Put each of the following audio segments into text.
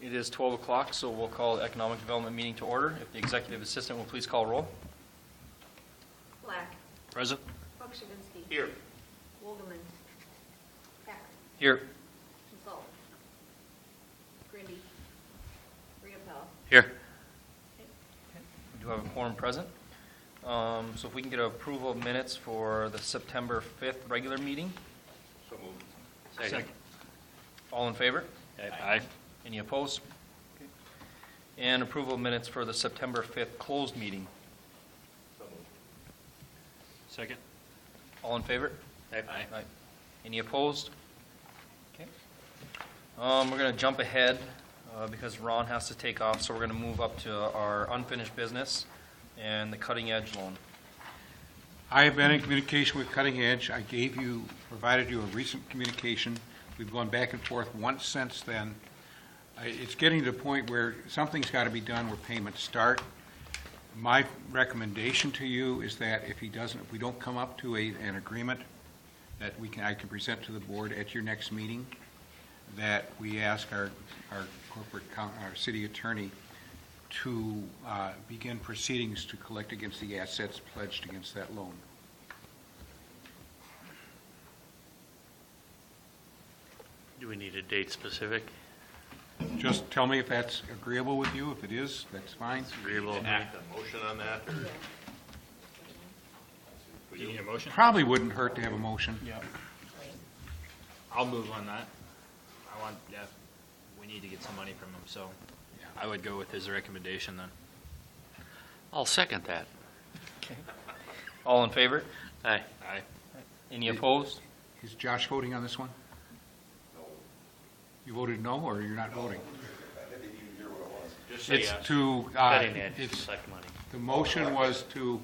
It is 12 o'clock, so we'll call the Economic Development meeting to order. If the Executive Assistant will please call roll. Black. Present. Pokrzywinski. Here. Wogaman. Hecht. Here. Messelt. Grinde. Riopelle. Here. We do have a quorum present. So if we can get approval of minutes for the September 5th regular meeting. So moved. Second. All in favor? Aye. Any opposed? Okay. And approval of minutes for the September 5th closed meeting. So moved. Second. All in favor? Aye. Any opposed? Okay. We're going to jump ahead because Ron has to take off, so we're going to move up to our unfinished business and the cutting edge loan. I have been in communication with Cutting Edge. I provided you a recent communication. We've gone back and forth once since then. It's getting to the point where something's got to be done where payments start. My recommendation to you is that if we don't come up to an agreement that I can present to the board at your next meeting, that we ask our city attorney to begin proceedings to collect against the assets pledged against that loan. Do we need a date specific? Just tell me if that's agreeable with you. If it is, that's fine. Agreeable. Act a motion on that, or? Do you need a motion? Probably wouldn't hurt to have a motion. Yeah. I'll move on that. We need to get some money from him, so I would go with his recommendation then. I'll second that. Okay. All in favor? Aye. Aye. Any opposed? Is Josh voting on this one? No. You voted no, or you're not voting? I didn't even hear what it was. Just say It's yes. to, Cutting edge, it's, select money. the motion was to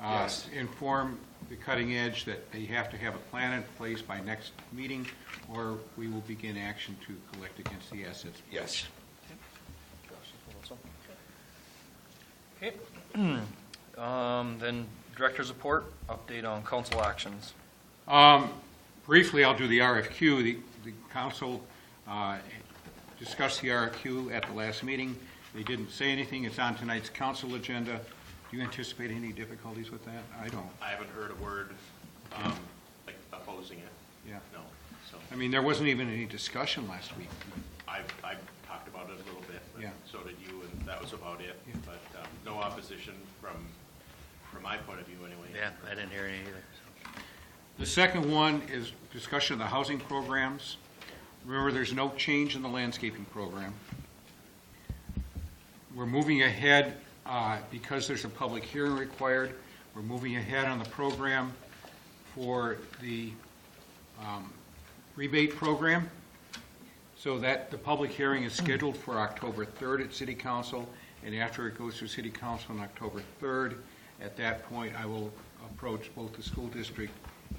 Yes. inform the Cutting Edge that they have to have a plan in place by next meeting, or we will begin action to collect against the assets. Yes. Okay. Then Director's Report, update on council actions. Briefly, I'll do the RFQ. The council discussed the RFQ at the last meeting. They didn't say anything. It's on tonight's council agenda. Do you anticipate any difficulties with that? I don't. I haven't heard a word, like opposing it. Yeah. No. So I mean, there wasn't even any discussion last week. I've talked about it a little bit, but Yeah. so did you, and that was about it. Yeah. But no opposition from my point of view, anyway. Yeah, I didn't hear any either. So. The second one is discussion of the housing programs. Remember, there's no change in the landscaping program. We're moving ahead because there's a public hearing required. We're moving ahead on the program for the rebate program, so that the public hearing is scheduled for October 3rd at City Council, and after it goes through City Council on October 3rd, at that point I will approach both the school district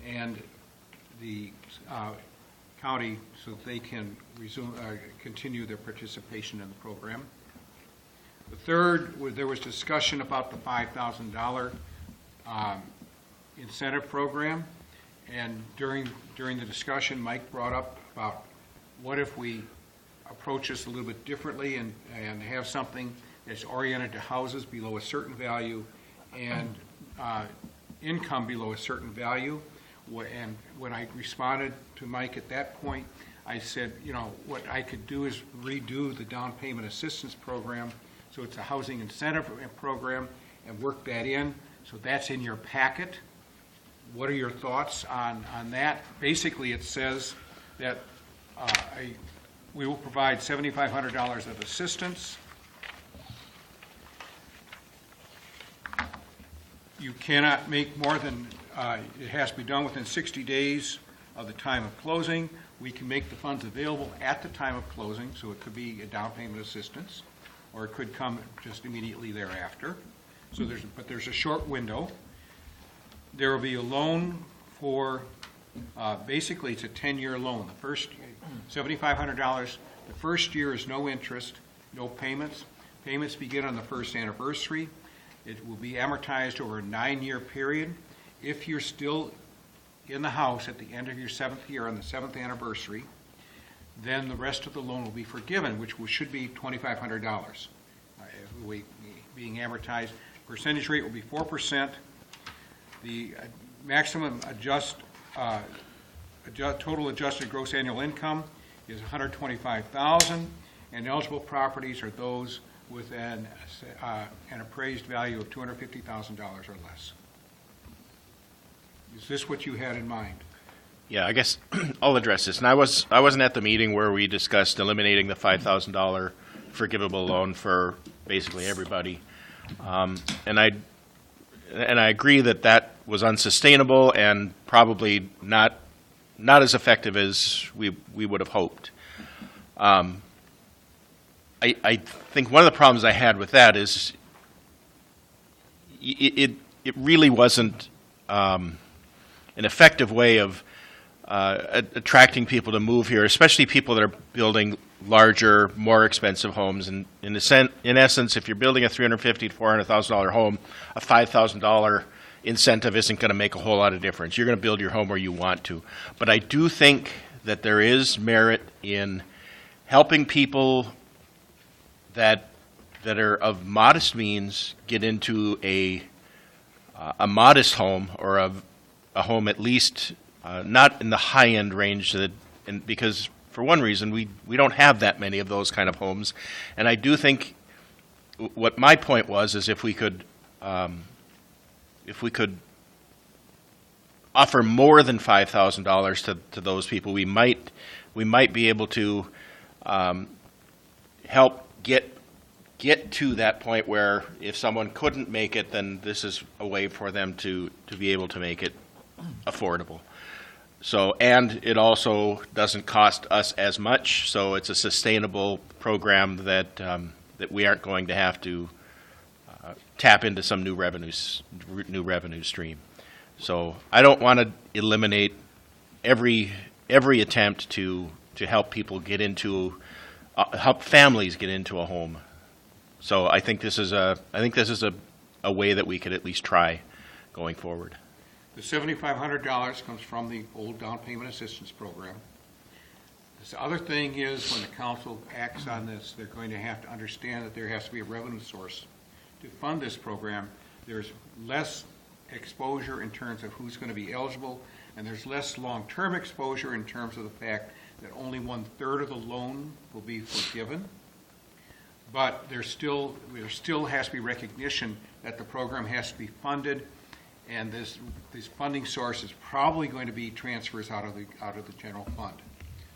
and the county so that they can continue their participation in the program. The third, there was discussion about the $5,000 incentive program, and during the discussion, Mike brought up about what if we approach this a little bit differently and have something that's oriented to houses below a certain value and income below a certain value. And when I responded to Mike at that point, I said, what I could do is redo the down payment assistance program, so it's a housing incentive program, and work that in. So that's in your packet. What are your thoughts on that? Basically, it says that we will provide $7,500 of assistance. You cannot make more than, it has to be done within 60 days of the time of closing. We can make the funds available at the time of closing, so it could be a down payment assistance, or it could come just immediately thereafter. So there's a short window. There will be a loan for, basically it's a 10-year loan. The first, $7,500, the first year is no interest, no payments. Payments begin on the first anniversary. It will be amortized over a 9-year period. If you're still in the house at the end of your 7th year on the 7th anniversary, then the rest of the loan will be forgiven, which should be $2,500. Being amortized, percentage rate will be 4%. The maximum total adjusted gross annual income is $125,000, and eligible properties are those with an appraised value of $250,000 or less. Is this what you had in mind? Yeah, I guess I'll address this. And I wasn't at the meeting where we discussed eliminating the $5,000 forgivable loan for basically everybody. And I agree that that was unsustainable and probably not as effective as we would have hoped. I think one of the problems I had with that is it really wasn't an effective way of attracting people to move here, especially people that are building larger, more expensive homes. And in essence, if you're building a $350,000 to $400,000 home, a $5,000 incentive isn't going to make a whole lot of difference. You're going to build your home where you want to. But I do think that there is merit in helping people that are of modest means get into a modest home, or a home at least not in the high-end range, because for one reason, we don't have that many of those kind of homes. And I do think what my point was is if we could offer more than $5,000 to those people, we might be able to help get to that point where if someone couldn't make it, then this is a way for them to be able to make it affordable. So, and it also doesn't cost us as much, so it's a sustainable program that we aren't going to have to tap into some new revenue stream. So I don't want to eliminate every attempt to help people get into help families get into a home. So I think this is a way that we could at least try going forward. The $7,500 comes from the old down payment assistance program. This other thing is, when the council acts on this, they're going to have to understand that there has to be a revenue source to fund this program. There's less exposure in terms of who's going to be eligible, and there's less long-term exposure in terms of the fact that only 1/3 of the loan will be forgiven. But there still has to be recognition that the program has to be funded, and this funding source is probably going to be transfers out of the general fund.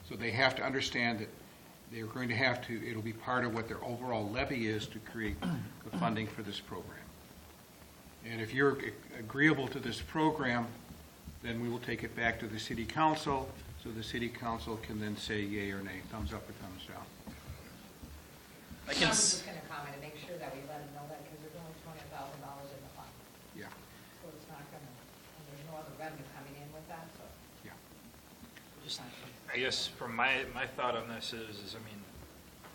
So they have to understand that they're going to have to, it'll be part of what their overall levy is to create the funding for this program. And if you're agreeable to this program, then we will take it back to the city council, so the city council can then say yay or nay, thumbs up or thumbs down. I I can was s- just going to comment and make sure that we let them know that, because there's only $20,000 in the fund. Yeah, So it's not going to, and there's no other revenue coming in with that, so. yeah. Just not sure. I guess from my thought on this is, I mean,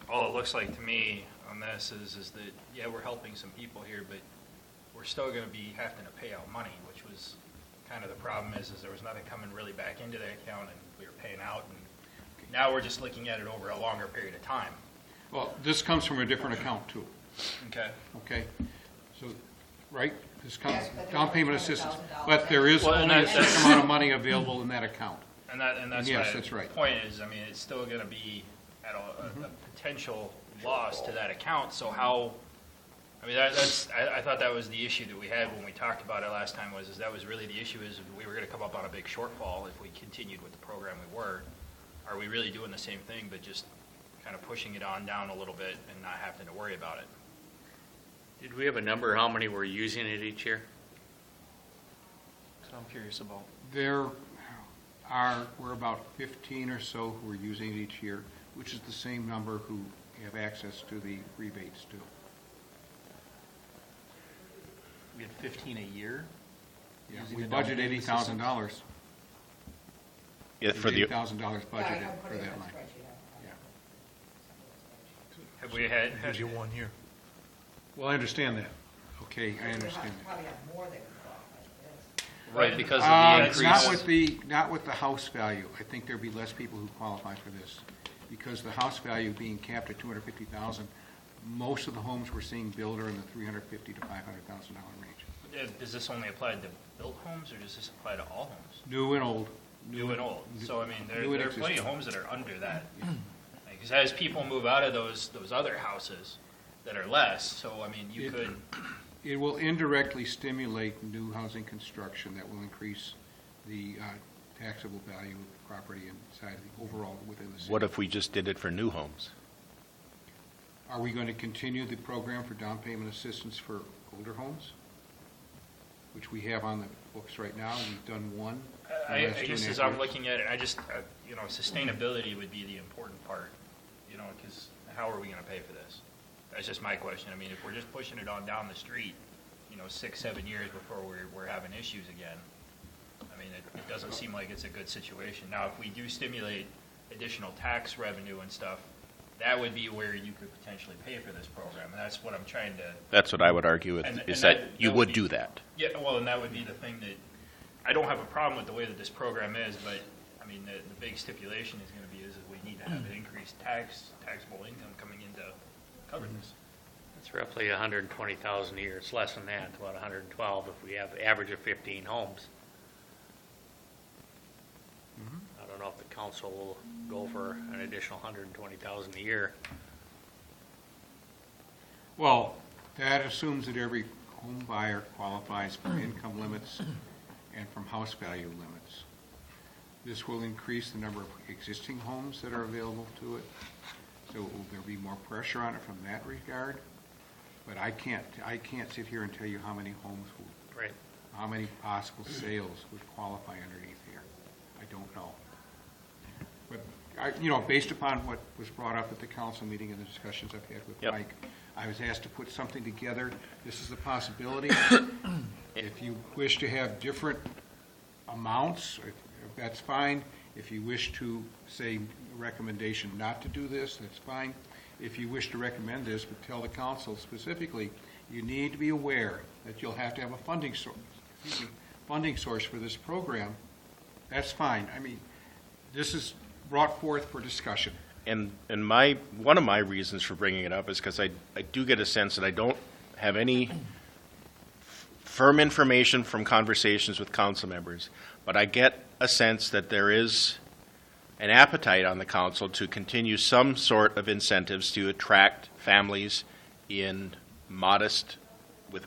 all it looks like to me on this is that, yeah, we're helping some people here, but we're still going to be having to pay out money, which was kind of the problem is there was nothing coming really back into the account, and we were paying out, and now we're just looking at it over a longer period of time. Well, this comes from a different account too, Okay. okay? So, right, this comes, Yes, but down there's payment $20,000 assistance. But there is Well, and only a that's- certain amount of money available in that account. And that's Yes, my that's right. point is, I mean, it's still going to be at a potential loss to that account. So how? I mean, I thought that was the issue that we had when we talked about it last time. Was that was really the issue is we were going to come up on a big shortfall if we continued with the program we were. Are we really doing the same thing, but just kind of pushing it on down a little bit and not having to worry about it? Did we have a number, how many were using it each year? That's what I'm curious about. We're about 15 or so who are using it each year, which is the same number who have access to the rebates too. We had 15 a year? Yeah, Using we the down budget payment $80,000. Yeah, for the $80,000 Yeah, I budgeted haven't put for it in that the line. spreadsheet. Yeah. Have we had? Gives you 1 year. Well, I understand that. Okay, I We understand that. probably have more than we thought, but it is. Right, because of the Not increase. with the house value. I think there'd be less people who qualify for this. because the house value being capped at $250,000, most of the homes we're seeing build are in the $350,000 to $500,000 range. Does this only apply to built homes, or does this apply to all homes? New and old. New and old. So, I mean, New and there are plenty of existing. homes that are under that. Because as people move out of those other houses that are less, so, I mean, you could, It will indirectly stimulate new housing construction that will increase the taxable value of the property inside the overall within the city. What if we just did it for new homes? Are we going to continue the program for down payment assistance for older homes? Which we have on the books right now, and we've done one. in the I last 2.5 guess as I'm years. looking at it, you know, sustainability would be the important part, you know, because how are we gonna pay for this? That's just my question. I mean, if we're just pushing it on down the street, you know, 6, 7 years before we're having issues again, I mean, it doesn't seem like it's a good situation. Now, if we do stimulate additional tax revenue and stuff, that would be where you could potentially pay for this program, and that's what I'm trying to, That's what I would argue with, And- is and that that you would would be- do that. yeah, well, and that would be the thing that, I don't have a problem with the way that this program is, but, I mean, the big stipulation is gonna be is that we need to have an increased taxable income coming in to cover this. It's roughly 120,000 a year. It's less than that, about 112 if we have average of 15 homes. I don't know if the council will go for an additional 120,000 a year. Well, that assumes that every home buyer qualifies for income limits and from house value limits. This will increase the number of existing homes that are available to it, so will there be more pressure on it from that regard? But I can't sit here and tell you how many homes, Right. how many possible sales would qualify underneath here. I don't know. But, based upon what was brought up at the council meeting and the discussions I've had with Yep. Mike, I was asked to put something together. This is a possibility. If you wish to have different amounts, if that's fine. If you wish to say recommendation not to do this, that's fine. If you wish to recommend this, but tell the council specifically, you need to be aware that you'll have to have a funding source for this program. That's fine. I mean, this is brought forth for discussion. And one of my reasons for bringing it up is because I do get a sense that I don't have any firm information from conversations with council members, but I get a sense that there is an appetite on the council to continue some sort of incentives to attract families with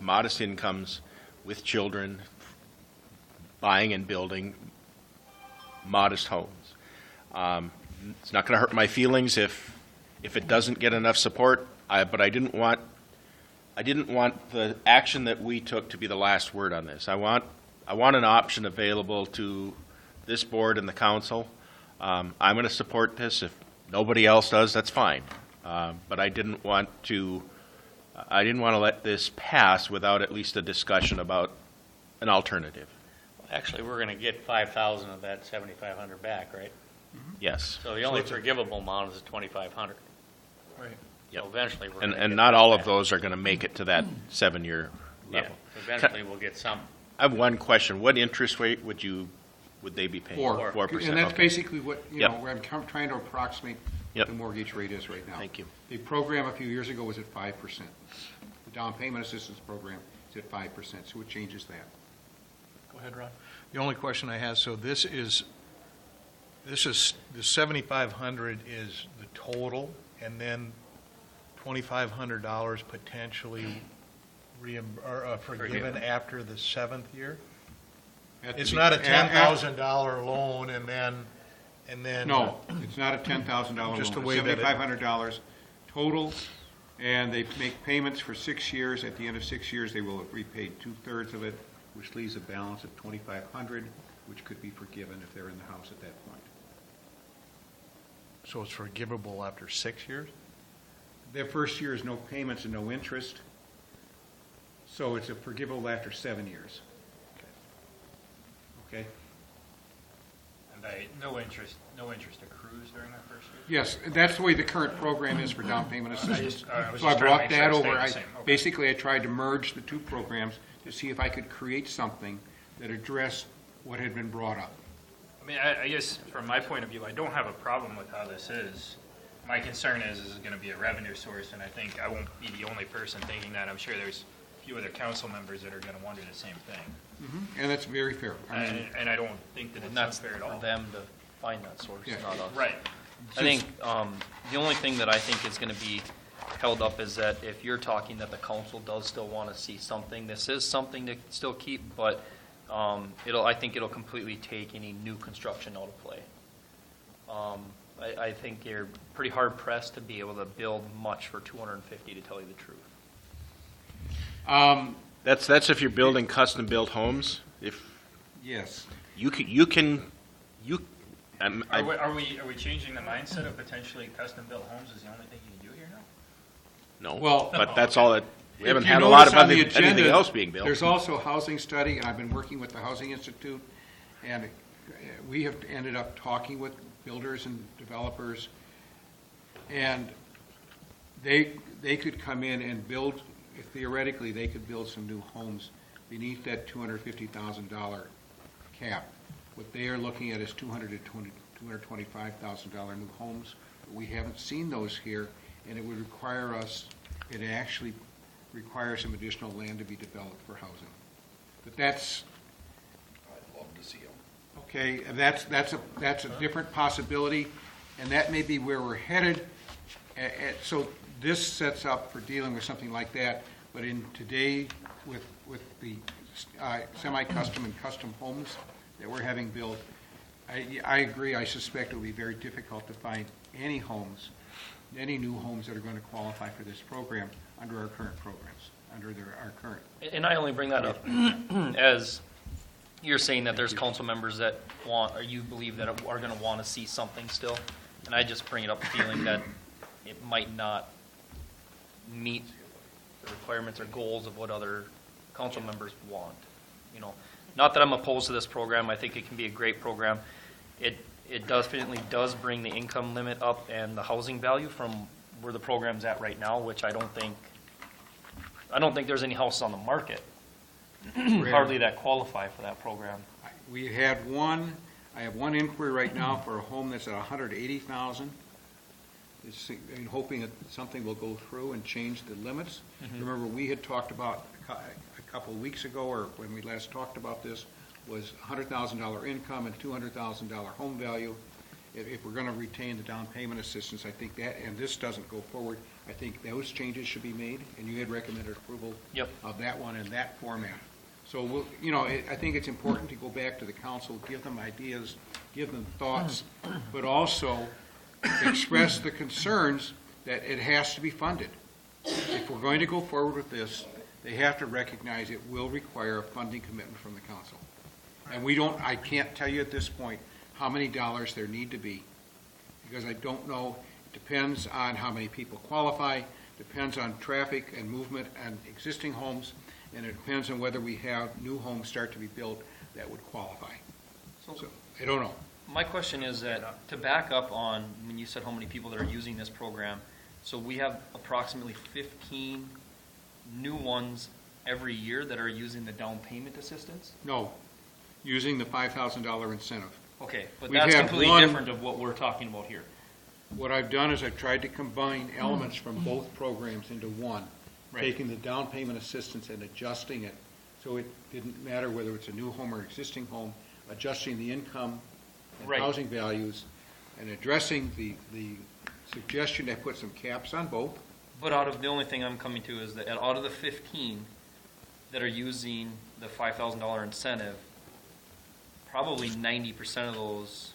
modest incomes, with children, buying and building modest homes. It's not going to hurt my feelings if it doesn't get enough support, but I didn't want the action that we took to be the last word on this. I want an option available to this board and the council. I'm going to support this. If nobody else does, that's fine. But I didn't want to let this pass without at least a discussion about an alternative. Actually, we're going to get 5,000 of that 7,500 back, right? Yes. So the only forgivable amount is 2,500. Right. Yep. So eventually, we're going to And not all of those are going to make it to that 7-year Yeah, level. eventually we'll get some. I have one question. What interest rate would they be paying? 4%. 4%. And that's okay. basically what, Yep. where I'm trying to approximate Yep. what the mortgage rate is right now. Thank you. The program a few years ago was at 5%. The down payment assistance program is at 5%, so it changes that. Go ahead, Ron. The only question I have, so this is the 7,500 is the total, and then $2,500 potentially forgiven after the 7th year? It's not a $10,000 loan and then. No, it's not a $10,000 loan. Just the It's way that it- $7,500 total, and they make payments for 6 years. At the end of 6 years, they will have repaid 2/3 of it, which leaves a balance of $2,500, which could be forgiven if they're in the house at that point. So it's forgivable after 6 years? Their first year is no payments and no interest, so it's a forgivable after 7 years. Okay? And no interest accrues during that first year? Yes, that's the way the current program is for down payment assistance. I was So I just trying to brought make sure that it stayed over. the same. Okay. Basically, I tried to merge the two programs to see if I could create something that addressed what had been brought up. I mean, I guess from my point of view, I don't have a problem with how this is. my concern is it going to be a revenue source, and I think I won't be the only person thinking that. I'm sure there's a few other council members that are going to wonder the same thing. And that's very fair. I mean, And I don't think that And it's that's unfair at for all. them to find that source, Yeah. not us. Right. I think the only thing that I think is going to be held up is that if you're talking that the council does still want to see something, this is something to still keep, but I think it'll completely take any new construction out of play. I think you're pretty hard pressed to be able to build much for 250, to tell you the truth. That's if you're building custom-built homes. If yes. Are we changing the mindset of potentially custom-built homes is the only thing you can do here now? No. Well- But that's all that, we haven't If you had a lot notice of on the anything agenda, else being built. There's also a housing study, and I've been working with the Housing Institute, and we have ended up talking with builders and developers, and they could come in and build, theoretically, they could build some new homes beneath that $250,000 cap. What they are looking at is $225,000 new homes. We haven't seen those here, and it would require us, it actually requires some additional land to be developed for housing. But that's, I'd love to see them. okay, and that's a different possibility, and that may be where we're headed. So this sets up for dealing with something like that, but in today, with the semi-custom and custom homes that we're having built, I agree, I suspect it will be very difficult to find any homes, any new homes that are going to qualify for this program under our current programs, our current. And I only bring that up as you're saying that there's council members that want, or you believe that are going to want to see something still. And I just bring it up feeling that it might not meet the requirements or goals of what other council members want. You know, not that I'm opposed to this program. I think it can be a great program. It definitely does bring the income limit up and the housing value from where the program's at right now, which I don't think there's any houses on the market hardly that qualify for that program. We had one, I have one inquiry right now for a home that's at $180,000. I'm hoping that something will go through and change the limits. Remember, we had talked about a couple of weeks ago, or when we last talked about this, was $100,000 income and $200,000 home value. If we're going to retain the down payment assistance, I think that, and this doesn't go forward, I think those changes should be made, and you had recommended approval Yep. of that one in that format. So, I think it's important to go back to the council, give them ideas, give them thoughts, but also express the concerns that it has to be funded. If we're going to go forward with this, they have to recognize it will require a funding commitment from the council. And I can't tell you at this point how many dollars there need to be, because I don't know. It depends on how many people qualify, depends on traffic and movement and existing homes, and it depends on whether we have new homes start to be built that would qualify. So, I don't know. My question is that, to back up on, when you said how many people that are using this program, so we have approximately 15 new ones every year that are using the down payment assistance? No, using the $5,000 incentive. Okay, but We've that's had completely one- different of what we're talking about here. What I've done is I've tried to combine elements from both programs into one, Right. taking the down payment assistance and adjusting it, so it didn't matter whether it's a new home or existing home, adjusting the income and Right. housing values, and addressing the suggestion to put some caps on both. But the only thing I'm coming to is that out of the 15 that are using the $5,000 incentive, probably 90% of those,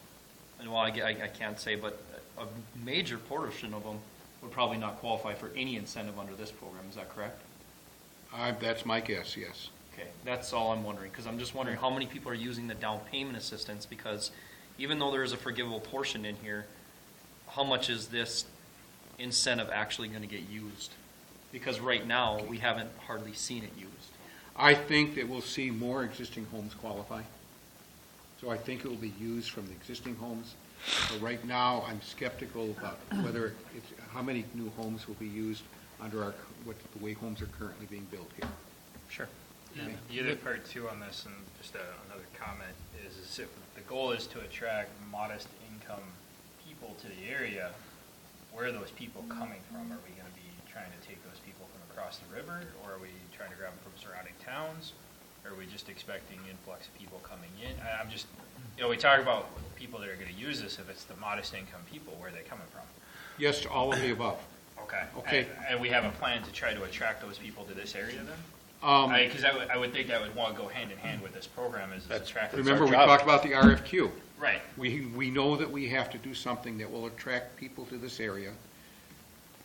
and well, I can't say, but a major portion of them would probably not qualify for any incentive under this program. Is that correct? That's my guess, yes. Okay, that's all I'm wondering, because I'm just wondering how many people are using the down payment assistance, because even though there is a forgivable portion in here, how much is this incentive actually going to get used? Because right now, we haven't hardly seen it used. I think that we'll see more existing homes qualify. So I think it will be used from the existing homes. But right now, I'm skeptical about whether how many new homes will be used under the way homes are currently being built here. Sure. And the other part too on this, and just another comment, is if the goal is to attract modest income people to the area, where are those people coming from? Are we gonna be trying to take those people from across the river, or are we trying to grab them from surrounding towns? Or are we just expecting influx of people coming in? I'm just, we talk about people that are gonna use this, if it's the modest income people, where are they coming from? Yes to all of the above. Okay. Okay. And we have a plan to try to attract those people to this area then? Um, Because I would think that would want to go hand in hand with this program is attracting. Remember, we talked about the RFQ. Right. We know that we have to do something that will attract people to this area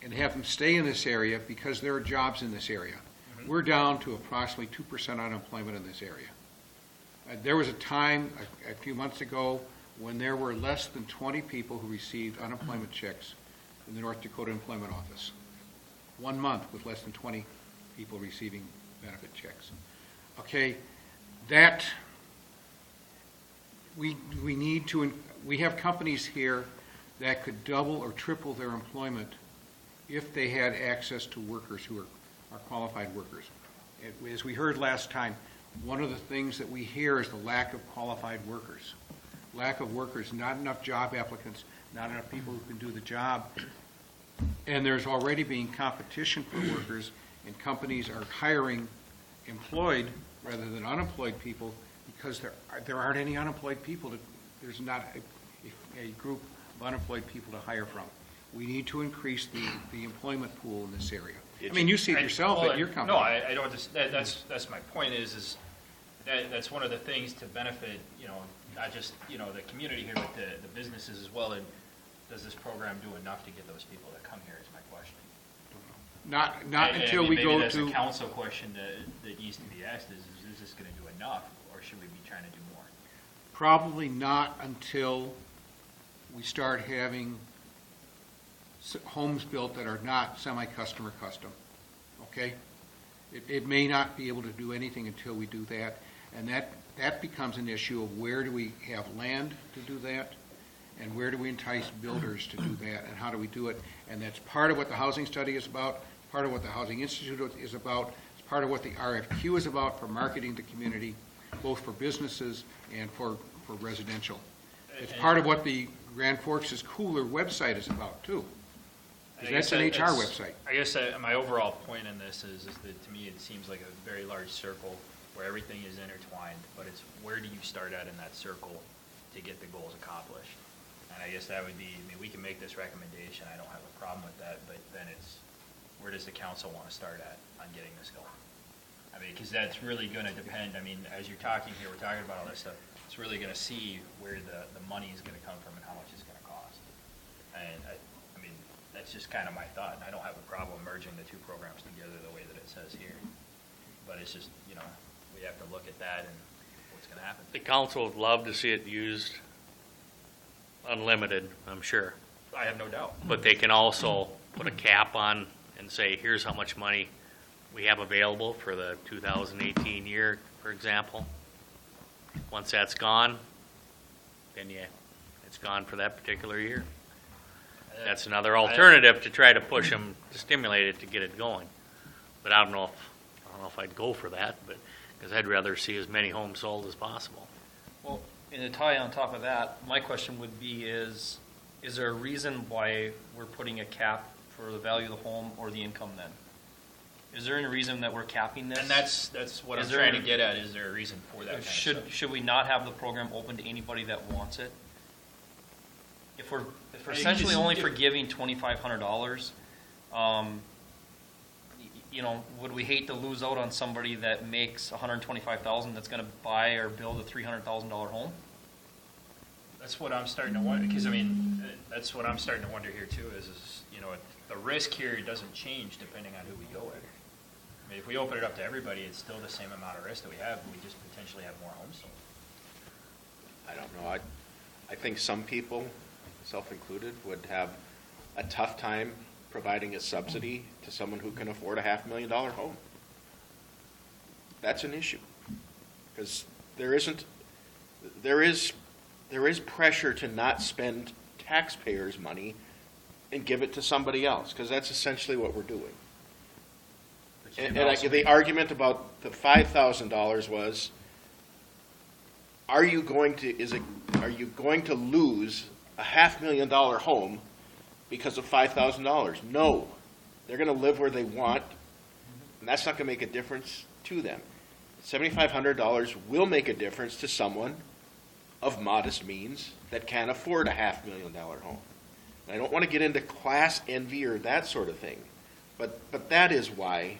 and have them stay in this area because there are jobs in this area. We're down to approximately 2% unemployment in this area. There was a time, a few months ago, when there were less than 20 people who received unemployment checks in the North Dakota Employment Office. 1 month with less than 20 people receiving benefit checks. Okay, that, we need to, we have companies here that could double or triple their employment if they had access to workers who are qualified workers. As we heard last time, one of the things that we hear is the lack of qualified workers. Lack of workers, not enough job applicants, not enough people who can do the job. And there's already being competition for workers, and companies are hiring employed rather than unemployed people because there aren't any unemployed people. There's not a group of unemployed people to hire from. We need to increase the employment pool in this area. I mean, you see it yourself at your company. No, I don't, that's my point is that's one of the things to benefit, not just, the community here, but the businesses as well. And does this program do enough to get those people that come here is my question. Not until we go Maybe that's to. a council question that needs to be asked is this going to do enough, or should we be trying to do more? Probably not until we start having homes built that are not semi-custom or custom, okay? It may not be able to do anything until we do that, and that becomes an issue of where do we have land to do that, and where do we entice builders to do that, and how do we do it? And that's part of what the housing study is about, part of what the Housing Institute is about, it's part of what the RFQ is about for marketing the community, both for businesses and for residential. It's part of what the Grand Forks' Cooler website is about, too. 'Cause that's an HR website. I guess my overall point in this is that to me it seems like a very large circle where everything is intertwined, but it's where do you start at in that circle to get the goals accomplished? And I guess that would be, we can make this recommendation, I don't have a problem with that, but then it's, where does the council want to start at on getting this going? Because that's really going to depend, as you're talking here, we're talking about all this stuff, it's really going to see where the money is going to come from and how much it's going to cost. And that's just kind of my thought, and I don't have a problem merging the two programs together the way that it says here. But it's just, we have to look at that and what's going to happen. The council would love to see it used unlimited, I'm sure. I have no doubt. But they can also put a cap on and say, here's how much money we have available for the 2018 year, for example. Once that's gone, then it's gone for that particular year. That's another alternative to try to push them, to stimulate it, to get it going. But I don't know if I'd go for that, but, because I'd rather see as many homes sold as possible. Well, and to tie on top of that, my question would be is there a reason why we're putting a cap for the value of the home or the income then? Is there any reason that we're capping this? And that's what I'm trying to get at, is there a reason for that kind of stuff? Should we not have the program open to anybody that wants it? If we're essentially only forgiving $2,500, would we hate to lose out on somebody that makes $125,000 that's going to buy or build a $300,000 home? That's what I'm starting to wonder, because that's what I'm starting to wonder here too, is the risk here doesn't change depending on who we go with. If we open it up to everybody, it's still the same amount of risk that we have, we just potentially have more homes sold. I don't know. I think some people, self included, would have a tough time providing a subsidy to someone who can afford a $500,000 home. That's an issue, because there is pressure to not spend taxpayers' money and give it to somebody else, because that's essentially what we're doing. And the argument about the $5,000 was, are you going to lose a $500,000 home because of $5,000. No, they're going to live where they want, and that's not going to make a difference to them. $7,500 will make a difference to someone of modest means that can't afford a $500,000 home. And I don't want to get into class envy or that sort of thing, but that is why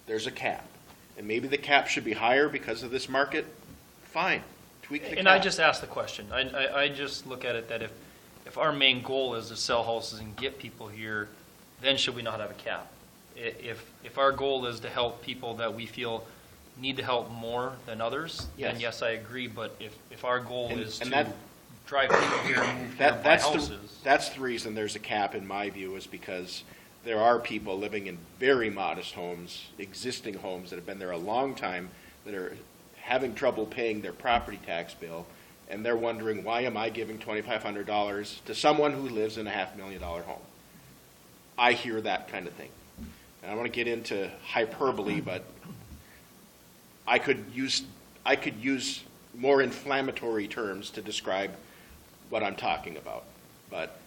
there's a cap. And maybe the cap should be higher because of this market. Fine, tweak the cap. And I just asked the question. I just look at it that if our main goal is to sell houses and get people here, then should we not have a cap? If our goal is to help people that we feel need the help more than others, then Yes. yes, I agree. But if our goal And- is and to that- drive people here and move here and buy That's houses. that's the reason there's a cap, in my view, is because there are people living in very modest homes, existing homes that have been there a long time, that are having trouble paying their property tax bill, and they're wondering, why am I giving $2,500 to someone who lives in a $500,000 home? I hear that kind of thing. And I don't want to get into hyperbole, but I could use more inflammatory terms to describe what I'm talking about, but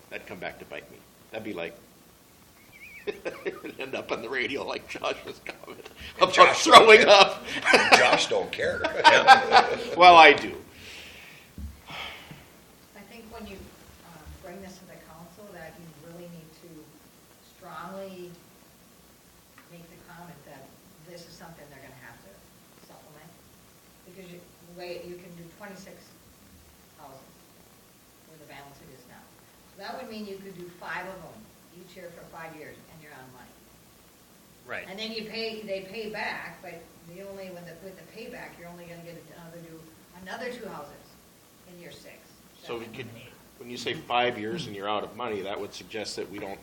that'd come back to bite me. That'd be like, it'd end up on the radio like Josh's comment about Josh throwing up. Josh don't care. Well, I do. I think when you bring this to the council, that you really need to strongly make the comment that this is something they're gonna have to supplement. Because the way, you can do 26 houses, where the balance it is now. So that would mean you could do 5 of them each year for 5 years, and you're on money. Right. And then they pay back, but with the payback, you're only gonna get another 2 houses in year 6. So 7, we could, and 8. when you say 5 years and you're out of money, that would suggest that we don't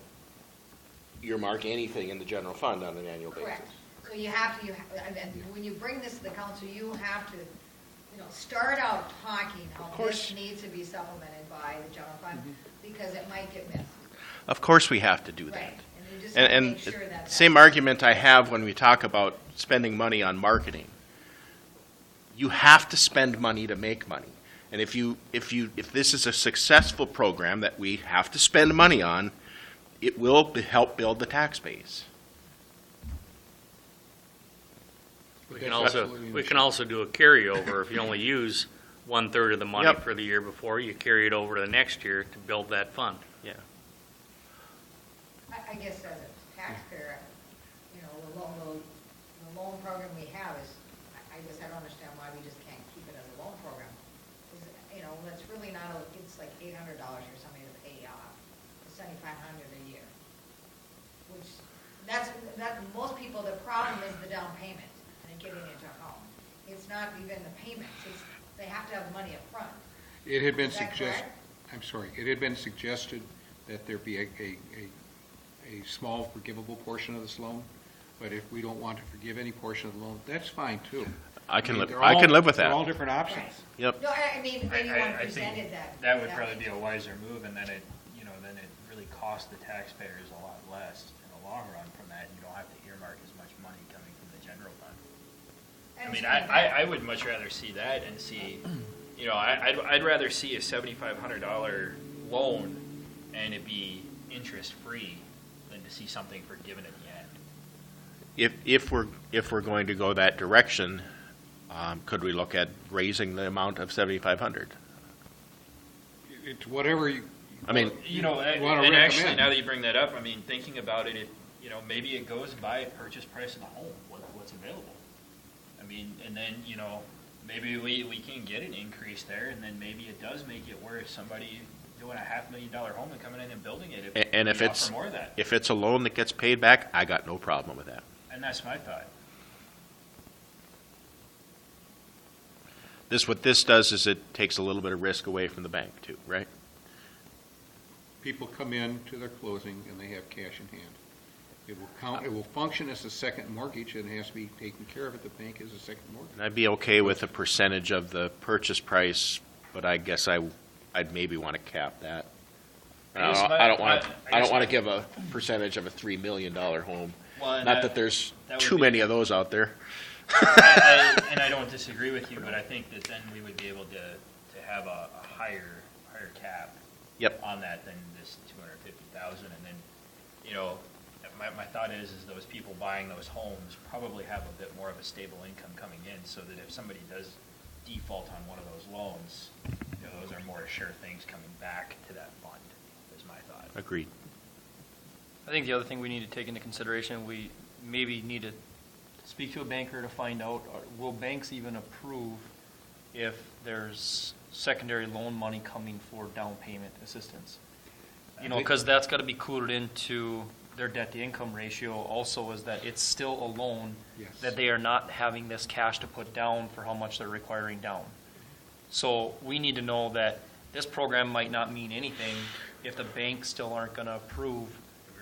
earmark anything in the general fund on an annual basis. Correct. So you have to, and when you bring this to the council, you have to, start out talking how Of course. this needs to be supplemented by the general fund, because it might get missed. Of course we have to do that. Right. And you just have to And make sure that. same argument I have when we talk about spending money on marketing. You have to spend money to make money. And if this is a successful program that we have to spend money on, it will help build the tax base. We That's can also, absolutely we can also do a carryover. If you only use 1/3 of the money Yep. for the year before, you carry it over to the next year to build that fund. Yeah. I guess as a taxpayer, the loan program we have is, I guess I don't understand why we just can't keep it as a loan program. It's really not, it's like $800 or something to pay off, $7,500 a year. Which, most people, the problem is the down payment and getting into a home. It's not even the payments, they have to have money up front. It had been Is that suggested, correct? I'm sorry, it had been suggested that there be a small forgivable portion of this loan, but if we don't want to forgive any portion of the loan, that's fine too. I can live they're I can all- live with They're all that. different options. Right. Yep. No, I mean, I anyone think presented that. that would that probably way. be a wiser move, and then it really costs the taxpayers a lot less in the long run from that. You don't have to earmark as much money coming from the general fund. I mean, I would much rather see that and see, I'd rather see a $7,500 loan and it be interest-free than to see something forgiven at the end. If we're going to go that direction, could we look at raising the amount of 7,500? It's whatever you. I mean, wanna And actually, recommend. now that you bring that up, I mean, thinking about it, maybe it goes by purchase price of the home, what's available. I mean, and then, maybe we can get an increase there, and then maybe it does make it worth somebody doing a $500,000 home and coming in and building it. and if we it's offer more of that. if it's a loan that gets paid back, I got no problem with that. And that's my thought. What this does is it takes a little bit of risk away from the bank too, right? People come in to their closing and they have cash in hand. It will count, it will function as a second mortgage and it has to be taken care of at the bank as a second mortgage. And I'd be okay with a percentage of the purchase price, but I guess I'd maybe want to cap that. I guess I don't want I guess to give a percentage of a $3 million home. Well, and Not that there's that would too be- many of those out there. And I don't disagree with you, but I think that then we would be able to have a higher cap Yep. on that than this 250,000. And then, you know, my thought is those people buying those homes probably have a bit more of a stable income coming in, so that if somebody does default on one of those loans, you know, those are more sure things coming back to that fund, is my thought. Agreed. I think the other thing we need to take into consideration, we maybe need to speak to a banker to find out, will banks even approve if there's secondary loan money coming for down payment assistance? You know, because that's got to be included into their debt-to-income ratio also, is that it's still a loan, Yes. that they are not having this cash to put down for how much they're requiring down. So we need to know that this program might not mean anything if the banks still aren't going to approve,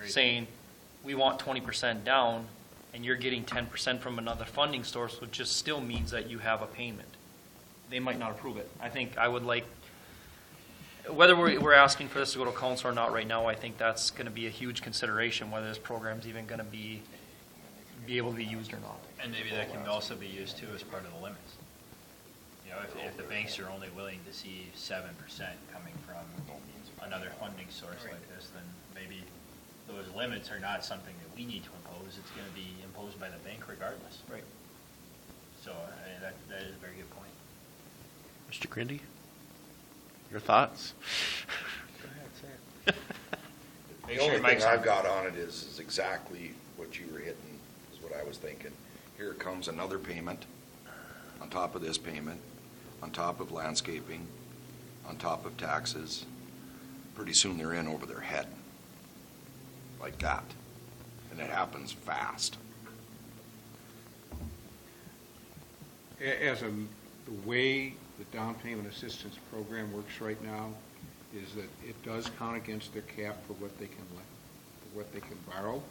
saying, we want 20% down, and you're getting 10% from another funding source, which just still means that you have a payment. They might not approve it. I think I would like, whether we're asking for this to go to council or not right now, I think that's going to be a huge consideration, whether this program's even going to be able to be used or not. And maybe that can also be used too as part of the limits. You know, if the banks are only willing to see 7% coming from another funding source like this, then maybe those limits are not something that we need to impose. It's going to be imposed by the bank regardless. Right. So that is a very good point. Mr. Grinde, your thoughts? Make The sure only your mic's thing on. I've got on it is exactly what you were hitting, is what I was thinking. Here comes another payment, on top of this payment, on top of landscaping, on top of taxes. Pretty soon they're in over their head, like that. And it happens fast. The way the down payment assistance program works right now is that it does count against their cap for what they can borrow.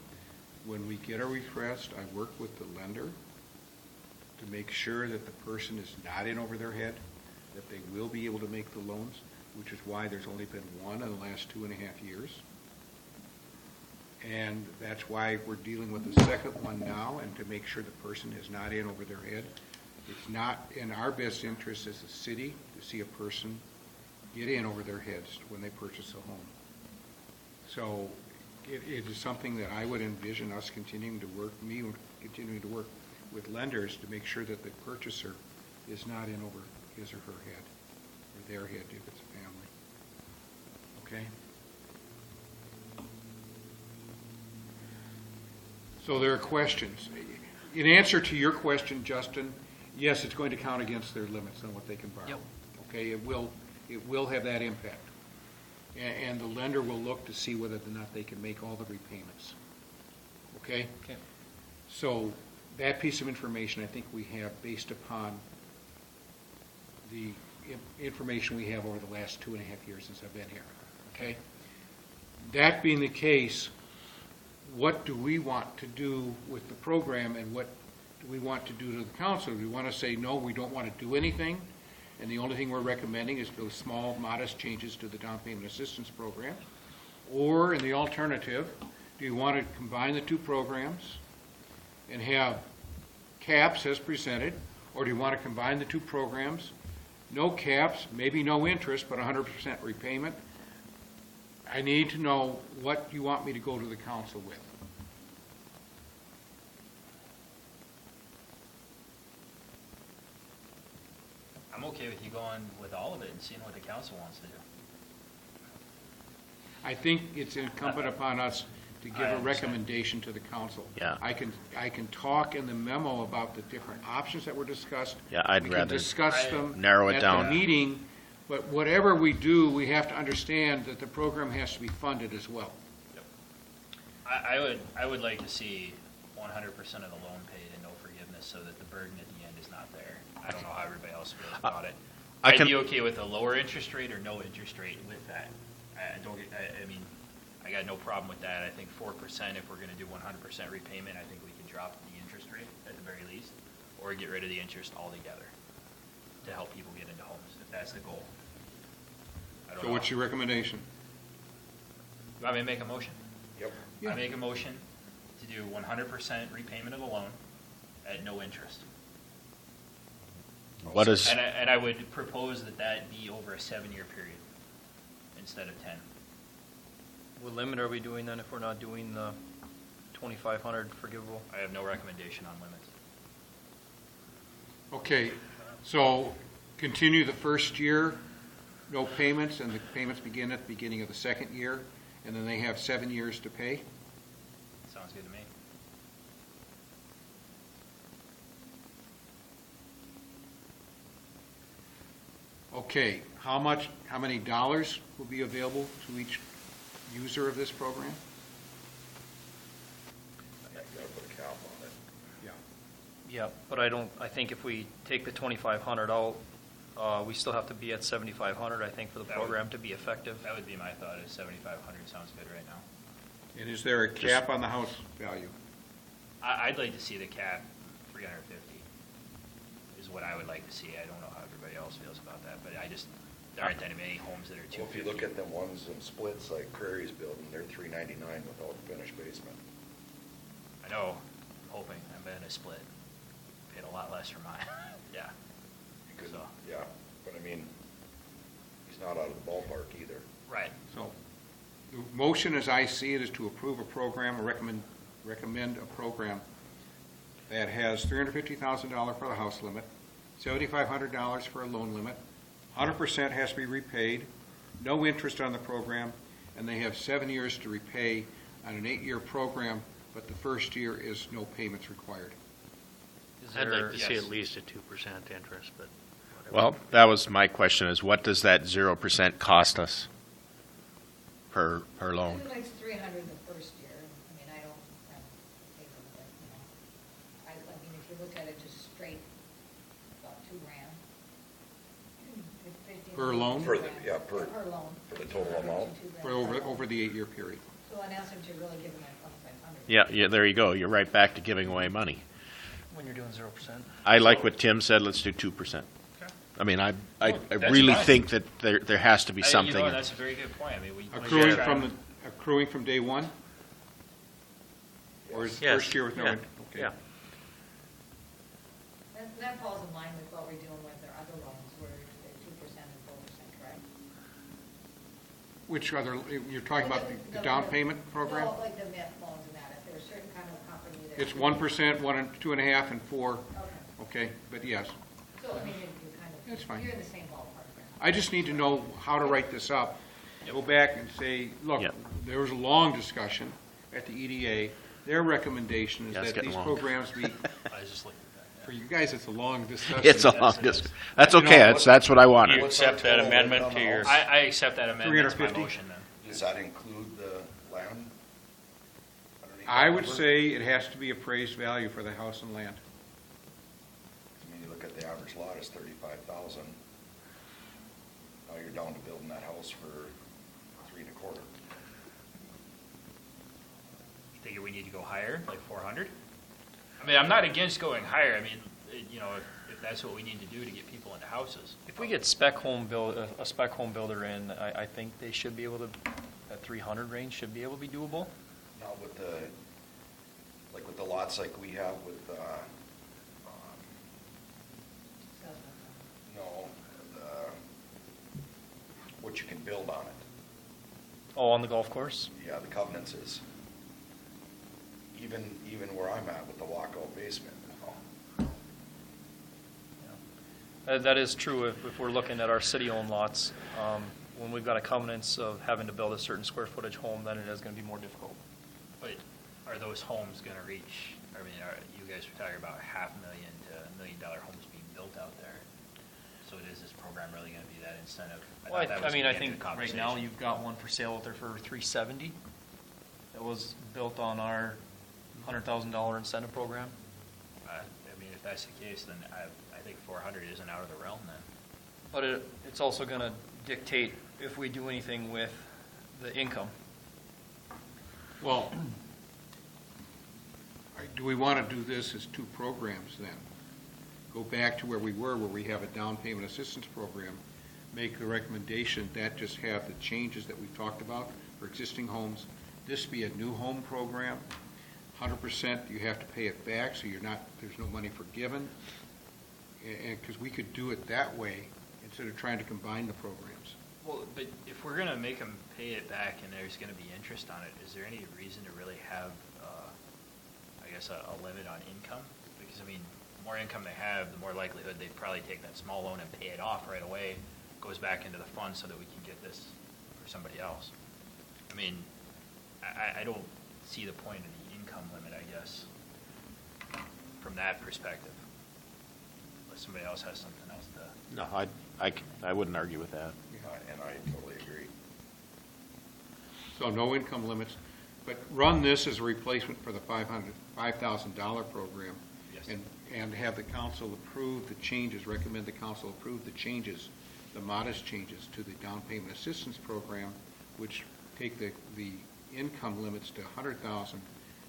When we get a request, I work with the lender to make sure that the person is not in over their head, that they will be able to make the loans, which is why there's only been one in the last 2.5 years. And that's why we're dealing with the second one now, and to make sure the person is not in over their head. It's not in our best interest as a city to see a person get in over their heads when they purchase a home. So it is something that I would envision us continuing to work with lenders to make sure that the purchaser is not in over his or her head, or their head if it's a family. Okay? So there are questions. In answer to your question, Justin, yes, it's going to count against their limits on what they can borrow. Yep. Okay, it will have that impact. And the lender will look to see whether or not they can make all the repayments. Okay? Okay. So that piece of information I think we have based upon the information we have over the last 2.5 years since I've been here. Okay? That being the case, what do we want to do with the program, and what do we want to do to the council? Do we want to say, no, we don't want to do anything, and the only thing we're recommending is those small, modest changes to the down payment assistance program? Or, in the alternative, do you want to combine the two programs and have caps as presented, or do you want to combine the two programs, no caps, maybe no interest, but 100% repayment? I need to know what you want me to go to the council with. I'm okay with you going with all of it and seeing what the council wants to do. I think it's incumbent upon us to give I a understand. recommendation to the council. Yeah. I can talk in the memo about the different options that were discussed. Yeah, I'd We rather can discuss them narrow it at down. the meeting, but whatever we do, we have to understand that the program has to be funded as well. I would like to see 100% of the loan paid and no forgiveness, so that the burden at the end is not there. I don't know how everybody else feels about it. I I'd can- be okay with a lower interest rate or no interest rate with that. I mean, I got no problem with that. I think 4%, if we're gonna do 100% repayment, I think we can drop the interest rate at the very least, or get rid of the interest altogether to help people get into homes, if that's the goal. I don't So know. what's your recommendation? You want me to make a motion? Yep. Yeah. I make a motion to do 100% repayment of the loan at no interest. What is, And I would propose that that be over a 7-year period, instead of 10. What limit are we doing then if we're not doing the 2,500 forgivable? I have no recommendation on limits. Okay, so continue the first year, no payments, and the payments begin at the beginning of the second year, and then they have 7 years to pay? Sounds good to me. Okay, how many dollars will be available to each user of this program? You gotta put a cap on it. Yeah, but I think if we take the 2,500 out, we still have to be at 7,500, I think, for the That would- program to be effective. That would be my thought, is 7,500 sounds good right now. And is there a cap on the house value? I'd like to see the cap 350 is what I would like to see. I don't know how everybody else feels about that, but there aren't that many homes that are 250. Well, if you look at them ones in splits like Prairie's building, they're $399 without a finished basement. I know, I'm hoping, I've been in a split, paid a lot less for mine, yeah. You could, So- yeah, but I mean, he's not out of the ballpark either. Right. So, the motion as I see it is to approve a program, or recommend a program that has $350,000 for the house limit, $7,500 for a loan limit, 100% has to be repaid, no interest on the program, and they have 7 years to repay on an 8-year program, but the first year is no payments required. Is I'd there- like to see yes. at least a 2% interest, but whatever. Well, that was my question, is what does that 0% cost us per loan? It's like 300 the first year. I mean, I don't have a paper, but, you know, I mean, if you look at it just straight, about $2,000. Per loan? For the- yeah, per- Per loan. for the total amount? $2,000 For over the 8-year period. So in essence, you're really giving them 2,500. Yeah, there you go. You're right back to giving away money. When you're doing 0%? I like what Tim said, let's do 2%. Okay. I mean, I That's really fine. think that there has to be You know, something. that's a very good point. I mean, we. Accruing from day one? Or is the Yes, first year with no? yeah, Okay. yeah. That falls in line with what we're doing with our other loans, where they're 2% and 4%, correct? Which other, you're talking about the down payment program? No, like the MEP loans and that, if there's a certain kind of company that. It's 1%, 1 and 2.5, and 4, Okay, okay, but yes. so I mean, you're kind of. That's fine. You're in the same ballpark then. I just need to know how to write this up. Go back and say, look, Yep. there was a long discussion at the EDA. Their recommendation is Yeah, it's that getting these long. programs be, I was just looking at for you guys, it's a long discussion. It's a long discussion. That's okay, that's what I You wanted. What's our accept that total amendment rate on to the your, house? I accept that amendment to my 350? motion then. Does that include the land? underneath I that would number? say it has to be appraised value for the house and land. I mean, you look at the average lot is 35,000. Now you're down to building that house for 3.25. You think we need to go higher, like 400? I mean, I'm not against going higher. I mean, you know, if that's what we need to do to get people into houses. If we get a spec home builder in, I think they should be able to, that 300 range should be able to be doable. Now with the, like with the lots like we have with, no, what you can build on it. Oh, on the golf course? Yeah, the covenants is, even where I'm at with the walkout basement, you know. That is true if we're looking at our city-owned lots. When we've got a covenants of having to build a certain square footage home, then it is going to be more difficult. But are those homes going to reach, I mean, you guys were talking about $500,000 to $1 million homes being built out there. So is this program really going to be that incentive? Well, thought that was I mean, the I end of think the right now conversation. you've got one for sale out there for $370. That was built on our $100,000 incentive program. I mean, if that's the case, then I think 400 isn't out of the realm then. But it's also going to dictate if we do anything with the income. Well, do we want to do this as two programs then? Go back to where we were, where we have a down payment assistance program, make the recommendation that just have the changes that we've talked about for existing homes. This be a new home program, 100% you have to pay it back, so there's no money forgiven. And, because we could do it that way instead of trying to combine the programs. Well, but if we're gonna make them pay it back and there's gonna be interest on it, is there any reason to really have, I guess, a limit on income? Because, I mean, the more income they have, the more likelihood they'd probably take that small loan and pay it off right away, goes back into the fund so that we can get this for somebody else. I mean, I don't see the point of the income limit, I guess, from that perspective. Unless somebody else has something else to. No, I wouldn't argue with that. And I totally agree. So no income limits, but run this as a replacement for the $5,000 program. Yes. And have the council approve the changes, recommend the council approve the changes, the modest changes to the down payment assistance program, which take the income limits to $100,000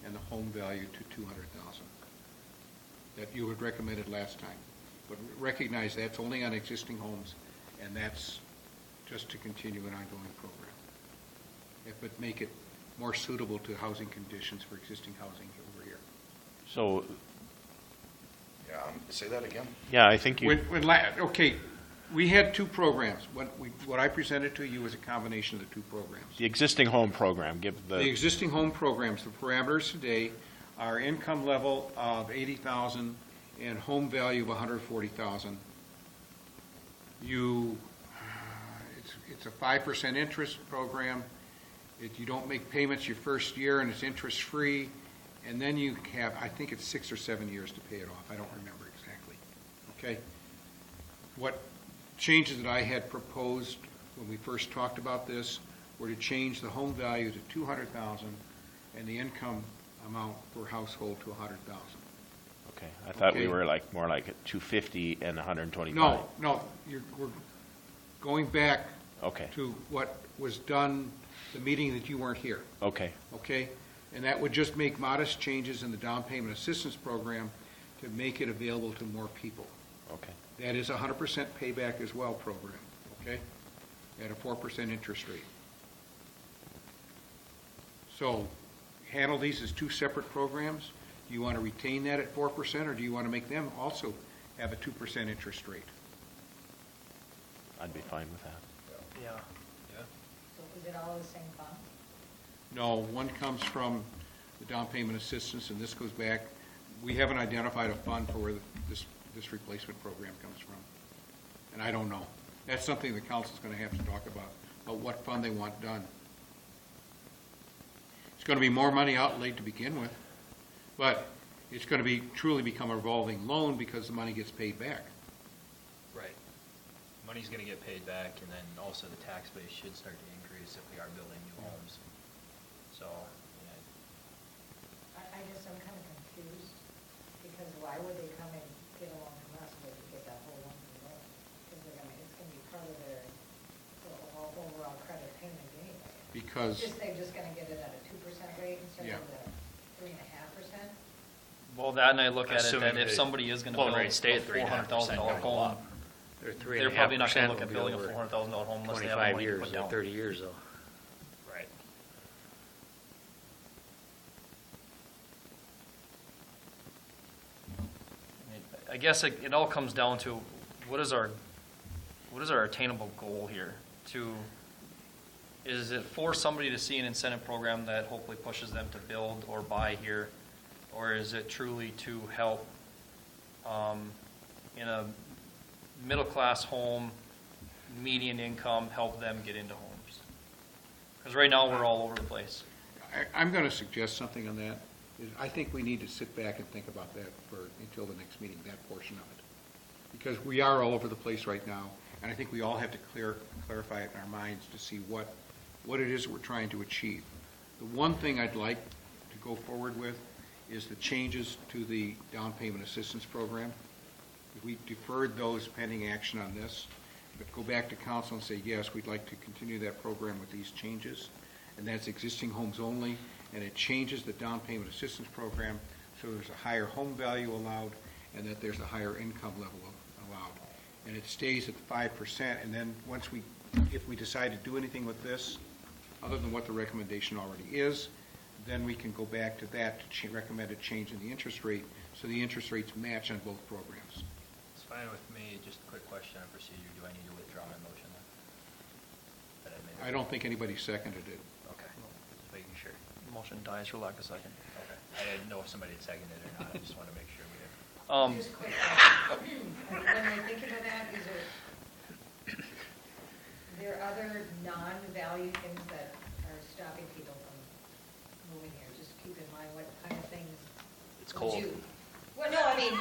and the home value to $200,000 that you had recommended last time. But recognize that's only on existing homes, and that's just to continue an ongoing program. But make it more suitable to housing conditions for existing housing over here. So, Yeah, say that again? yeah, I think you, Okay, we had two programs. What I presented to you was a combination of the two programs. the existing home program, give The the, existing home programs, the parameters today are income level of $80,000 and home value of $140,000. It's a 5% interest program. You don't make payments your first year, and it's interest-free. And then you have, I think it's 6 or 7 years to pay it off. I don't remember exactly. Okay? What changes that I had proposed when we first talked about this were to change the home value to $200,000 and the income amount per household to $100,000. okay, I thought we Okay. were like, more like at 250 and 125. No, we're going back Okay, to what was done the meeting that you weren't here, okay, okay? And that would just make modest changes in the down payment assistance program to make it available to more people. okay. That is a 100% payback as well program, okay? At a 4% interest rate. So handle these as two separate programs. Do you want to retain that at 4%, or do you want to make them also have a 2% interest rate? I'd be fine with that. Yeah. So is it all the same fund? No, one comes from the down payment assistance, and this goes back. We haven't identified a fund for where this replacement program comes from, and I don't know. That's something the council's going to have to talk about what fund they want done. It's going to be more money outlaid to begin with, but it's going to truly become a revolving loan because the money gets paid back. Right. Money's gonna get paid back, and then also the tax base should start to increase if we are building new homes. So, yeah, I guess I'm kind of confused, because why would they come and get a loan from us if they could get that whole loan from them? Because it's gonna be part of their overall credit payment anyway. Because, They're just gonna get it at a 2% rate instead Yeah. of the 3.5%? Well, that and I look at it, Assuming that if the somebody is gonna loan build a rate stay at 3.5%, $400,000 gonna go home, up. they're probably not gonna look at building a $400,000 home unless they have the 25 money to years put or down. 30 years, though. Right. I guess it all comes down to, what is our attainable goal here? Is it for somebody to see an incentive program that hopefully pushes them to build or buy here? Or is it truly to help, in a middle-class home, median income, help them get into homes? Because right now, we're all over the place. I'm going to suggest something on that. I think we need to sit back and think about that until the next meeting, that portion of it. Because we are all over the place right now, and I think we all have to clarify it in our minds to see what it is we're trying to achieve. The one thing I'd like to go forward with is the changes to the down payment assistance program. We deferred those pending action on this, but go back to council and say, yes, we'd like to continue that program with these changes, and that's existing homes only, and it changes the down payment assistance program so there's a higher home value allowed and that there's a higher income level allowed. And it stays at 5%, and then if we decide to do anything with this, other than what the recommendation already is, then we can go back to that to recommend a change in the interest rate, so the interest rates match on both programs. It's fine with me. Just a quick question on procedure. Do I need to withdraw my motion then? I don't think anybody seconded it. Okay, just making sure. Motion dies for lack of second. Okay. I didn't know if somebody had seconded it or not, I just want to make sure we did. Just quick, when I think of that, is there other non-value things that are stopping people from moving here? Just keep in mind what kind of things. It's would cold. you- Well, no, I mean,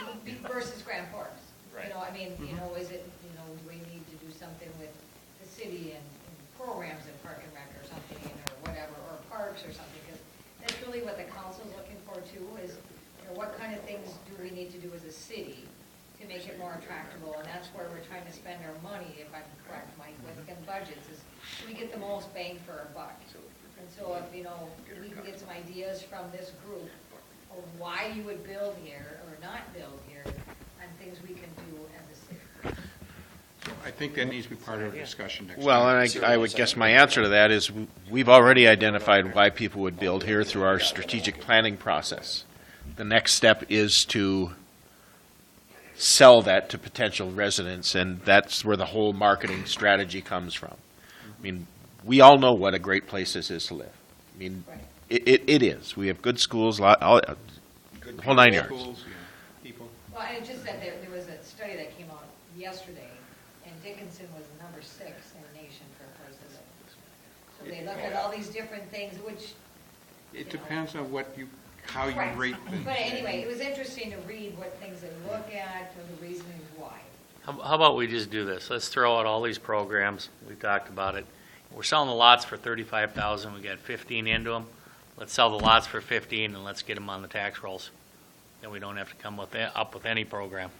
versus Grand Forks. Right. You know, I mean, is it, do we need to do something with the city and programs in Park and Rec or something, or whatever, or parks or something? Because that's really what the council's looking for too, is, what kind of things do we need to do as a city to make it more attractable? And that's where we're trying to spend our money, if I'm correct, Mike, within budgets, is we get the most bang for our buck. And so if, we can get some ideas from this group of why you would build here or not build here, and things we can do as a city. I think that needs to be part of the discussion next time. Well, and I would guess my answer to that is we've already identified why people would build here through our strategic planning process. The next step is to sell that to potential residents, and that's where the whole marketing strategy comes from. I mean, we all know what a great place this is to live. I mean, Right. it is. We have good schools, the whole 9 yards. Schools, people. Well, and it just said there was a study that came out yesterday, and Dickinson was number 6 in the nation for a place to live. So they looked at all these different things, which. It depends on how you Right. rate things. But anyway, it was interesting to read what things they look at, for the reasonings why. How about we just do this? Let's throw out all these programs. We talked about it. We're selling the lots for $35,000. We got 15 into them. Let's sell the lots for 15 and let's get them on the tax rolls. Then we don't have to come up with any program.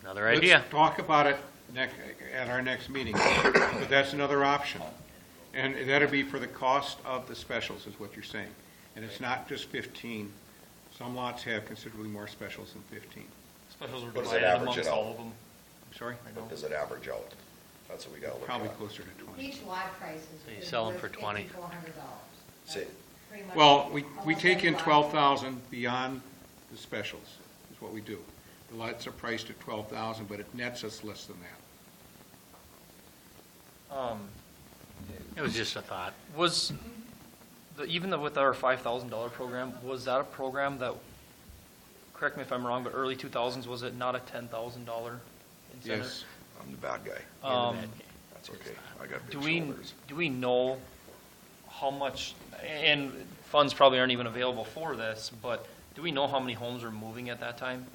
Another idea. Let's talk about it at our next meeting, but that's another option. And that'd be for the cost of the specials, is what you're saying. And it's not just 15. Some lots have considerably more specials than 15. Specials were What does that divided average amongst it out? all of them. I'm sorry? What does it average out? That's what we gotta look at. Probably closer to 20. Each lot price So you is sell 'em worth for 20. $5,400. Say- Pretty much Well, we almost take every in lot. 12,000 beyond the specials, is what we do. The lots are priced at 12,000, but it nets us less than that. It was just a thought. Was, with our $5,000 program, was that a program that, correct me if I'm wrong, but early 2000s, was it not a $10,000 incentive? Yes. I'm the bad guy. That's okay. I got big shoulders. Do we know how much, and funds probably aren't even available for this, but do we know how many homes are moving at that time?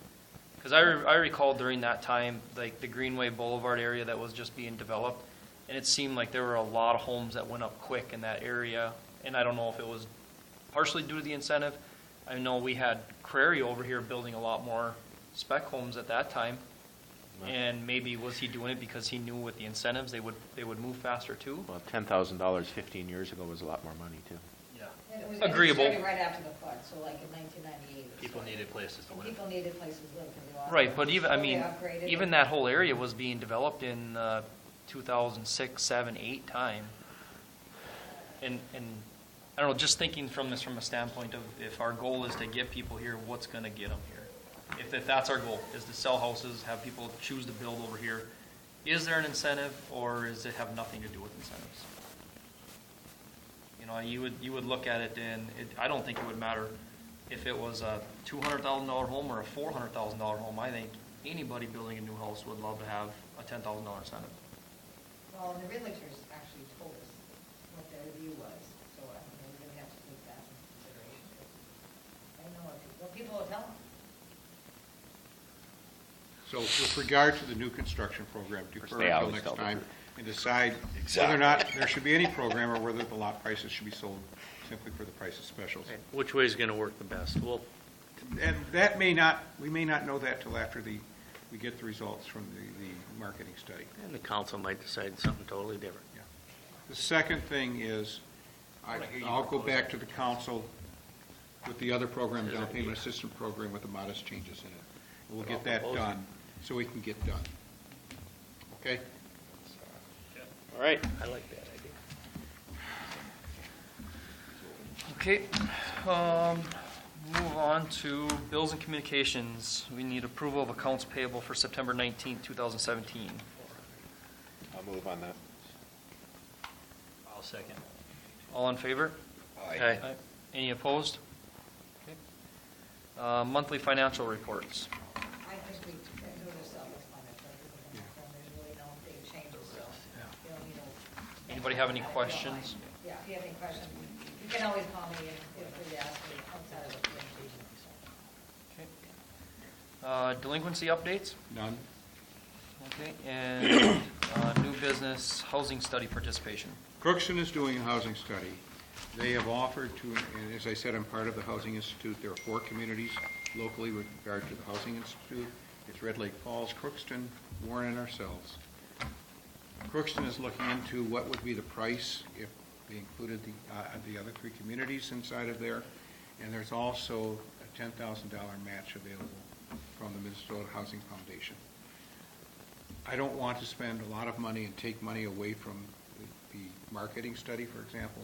Because I recall during that time, like the Greenway Boulevard area that was just being developed, and it seemed like there were a lot of homes that went up quick in that area, and I don't know if it was partially due to the incentive. I know we had Crary over here building a lot more spec homes at that time, and maybe was he doing it because he knew with the incentives they would move faster too? Well, $10,000 15 years ago was a lot more money, too. Yeah. And it was Agreeable. started right after the flood, so like in 1998. or People so. needed places to And live. people needed places to live. 'cause they lost Right, their but even, homes, so they upgraded even it. that whole area was being developed in 2006, 7, 8 time. And I don't know, just thinking from this from a standpoint of if our goal is to get people here, what's gonna get them here? If that's our goal, is to sell houses, have people choose to build over here, is there an incentive, or does it have nothing to do with incentives? You would look at it and I don't think it would matter if it was a $200,000 home or a $400,000 home. I think anybody building a new house would love to have a $10,000 incentive. Well, and the realtors actually told us what their view was, so I mean, we're gonna have to take that into consideration. I know what people will tell them. So with regard to the new construction program, defer they until always next tell the time truth. and decide whether or not there should be any program or whether the lot prices should be sold simply for the price of specials. Which way is going to work the best? Well, And we may not know that till after we get the results from the marketing study. and the council might decide something totally different. The second thing is, I'll go back to the council with the other program, down payment assistance program with the modest changes in it. We'll get that done, so we can get done. Okay? All right. I like that idea. Okay, move on to bills and communications. We need approval of accounts payable for September 19th, 2017. I'll move on that. I'll second. All in favor? Aye. Any opposed? Okay. Monthly financial reports. I think we do this all this time, there's really no big changes, so, you don't need to. Anybody have any questions? Yeah, if you have any questions, you can always call me and feel free to ask me outside of the presentation. Okay. Delinquency updates? None? Okay, and new business housing study participation. Crookston is doing a housing study. They have offered to, and as I said, I'm part of the Housing Institute. There are 4 communities locally with regard to the Housing Institute. It's Red Lake Falls, Crookston, Warren, and ourselves. Crookston is looking into what would be the price if they included the other 3 communities inside of there. And there's also a $10,000 match available from the Minnesota Housing Foundation. I don't want to spend a lot of money and take money away from the marketing study, for example,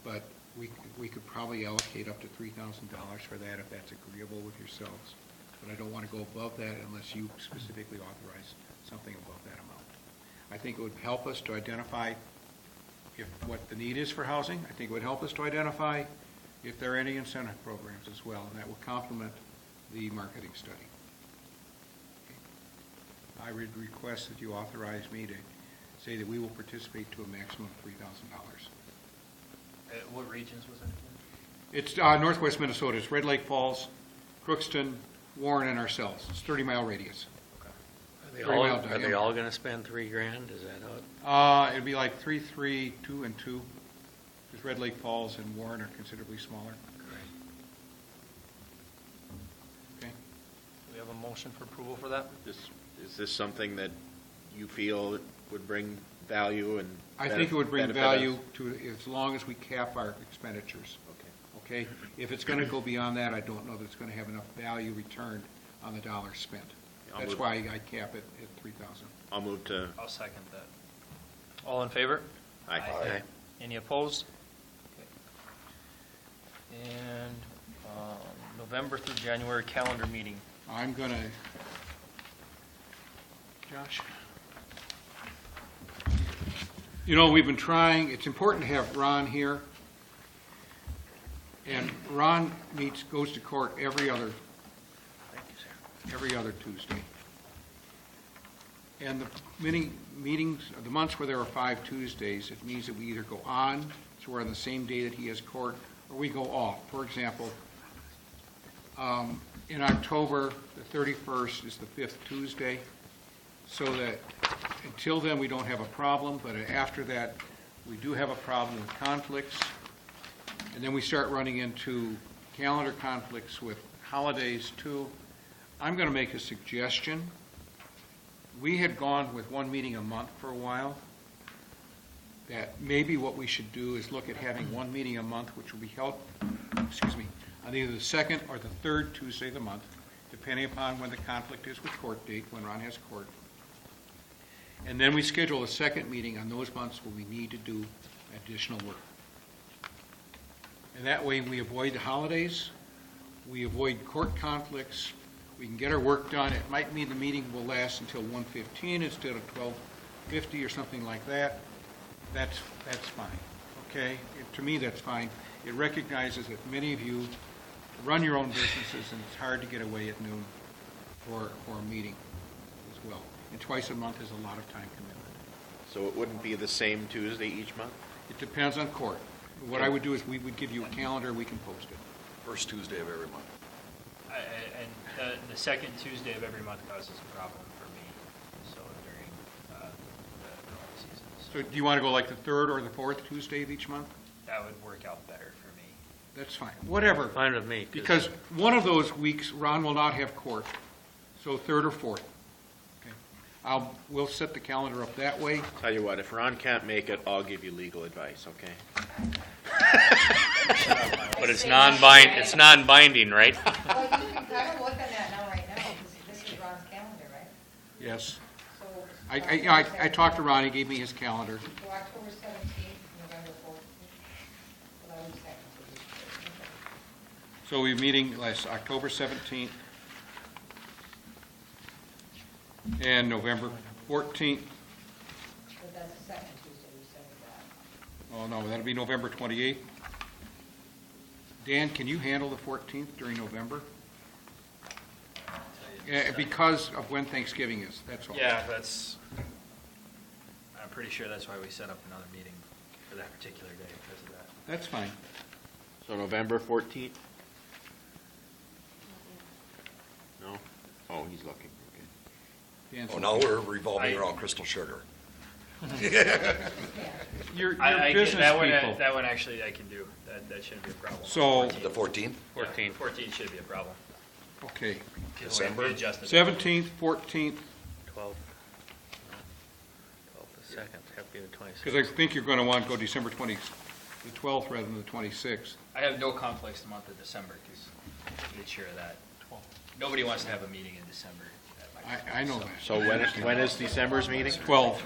but we could probably allocate up to $3,000 for that if that's agreeable with yourselves. But I don't want to go above that unless you specifically authorize something above that amount. I think it would help us to identify what the need is for housing. I think it would help us to identify if there are any incentive programs as well, and that will complement the marketing study. I would request that you authorize me to say that we will participate to a maximum of $3,000. What regions was that again? It's northwest Minnesota. It's Red Lake Falls, Crookston, Warren, and ourselves. It's 30-mile radius. Are they all going to spend $3,000? Is that how it? It'd be like 3, 3, 2, and 2. Because Red Lake Falls and Warren are considerably smaller. Okay. Do we have a motion for approval for that? Is this something that you feel would bring value and I think it would bring benefit us? value to, as long as we cap our expenditures. Okay? If it's going to go beyond that, I don't know that it's going to have enough value returned on the dollars spent. That's why I cap it at 3,000. I'll move to, I'll second that. All in favor? aye. Aye. Any opposed? Okay. And November through January calendar meeting. I'm going to, Josh? You know, we've been trying, it's important to have Ron here. And Ron goes to court every other Tuesday. And the meetings, the months where there are 5 Tuesdays, it means that we either go on, so we're on the same day that he has court, or we go off. For example, in October, the 31st is the 5th Tuesday, so that until then we don't have a problem, but after that we do have a problem with conflicts. And then we start running into calendar conflicts with holidays too. I'm going to make a suggestion. We had gone with 1 meeting a month for a while. That maybe what we should do is look at having 1 meeting a month, which will be held, on either the 2nd or the 3rd Tuesday of the month, depending upon when the conflict is with court date, when Ron has court. And then we schedule a 2nd meeting on those months when we need to do additional work. And that way we avoid the holidays, we avoid court conflicts, we can get our work done. It might mean the meeting will last until 1:15 instead of 12:50 or something like that. That's fine, okay? To me, that's fine. It recognizes that many of you run your own businesses, and it's hard to get away at noon for a meeting as well. And twice a month is a lot of time commitment. So it wouldn't be the same Tuesday each month? It depends on court. What I would do is we would give you a calendar, we can post it. First Tuesday of every month. And the second Tuesday of every month causes a problem for me, so during the growing seasons. So do you want to go like the 3rd or the 4th Tuesday of each month? That would work out better for me. That's fine, whatever. Fine with me. Because one of those weeks, Ron will not have court, so 3rd or 4th. Okay. We'll set the calendar up that way. Tell you what, if Ron can't make it, I'll give you legal advice, okay? But it's non-binding, right? Well, you can kind of look on that now, right now, because this is Ron's calendar, right? Yes. So. I talked to Ron, he gave me his calendar. So October 17th, November 14th. Well, I would second. So we're meeting October 17th and November 14th. The second Tuesday, we said that. Oh, no, that'll be November 28th. Dan, can you handle the 14th during November? Because of when Thanksgiving is, that's all. Yeah, I'm pretty sure that's why we set up another meeting for that particular day, because of that. That's fine. So November 14th? No? Oh, he's looking, okay. Dan's Oh, now we're revolving around crystal sugar. Your I business people. that one actually I can do. That shouldn't be a problem. So- The 14th? 14th. 14 shouldn't be a problem. Okay, December? We adjusted it. 17th, 14th, 12th. 12th the 2nd, have to be the 26th. because I think you're going to want to go December the 12th rather than the 26th. I have no conflicts the month of December, because we made sure of that. Nobody wants to have a meeting in December. at my I know place, that. So when is December's meeting? 12.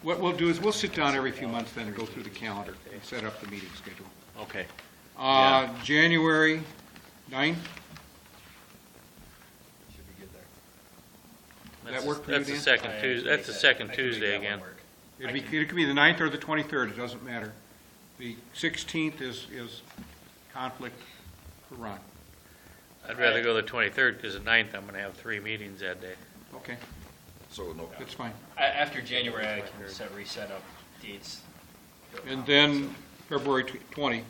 What we'll do is we'll sit down every few months then and go through the calendar and set up the meeting schedule. Okay. January 9th, Should be good there. that work for you, That's the Dan? second Tuesday, that's the second I can make Tuesday that one again. work. It could be the 9th or the 23rd, it doesn't matter. The 16th is conflict for Ron. I'd rather go the 23rd, because the 9th, I'm going to have 3 meetings that day. Okay, So, no, that's fine. After January, I can reset up dates. And then February 20.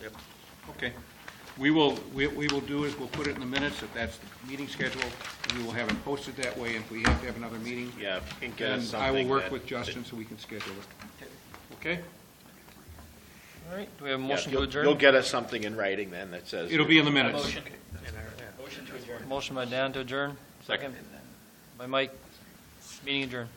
Yep. Okay. We will do is we'll put it in the minutes that that's the meeting schedule, and we will have it posted that way. If we have to have another meeting, Yeah, if you can get then us I will something work that- with Justin so we can schedule it. Okay? All right, do we have a Yeah, motion to you'll- adjourn? You'll get us something in writing then that says. It'll be in the minutes. Motion to adjourn. Motion by Dan to adjourn, second by Mike. Meeting adjourned.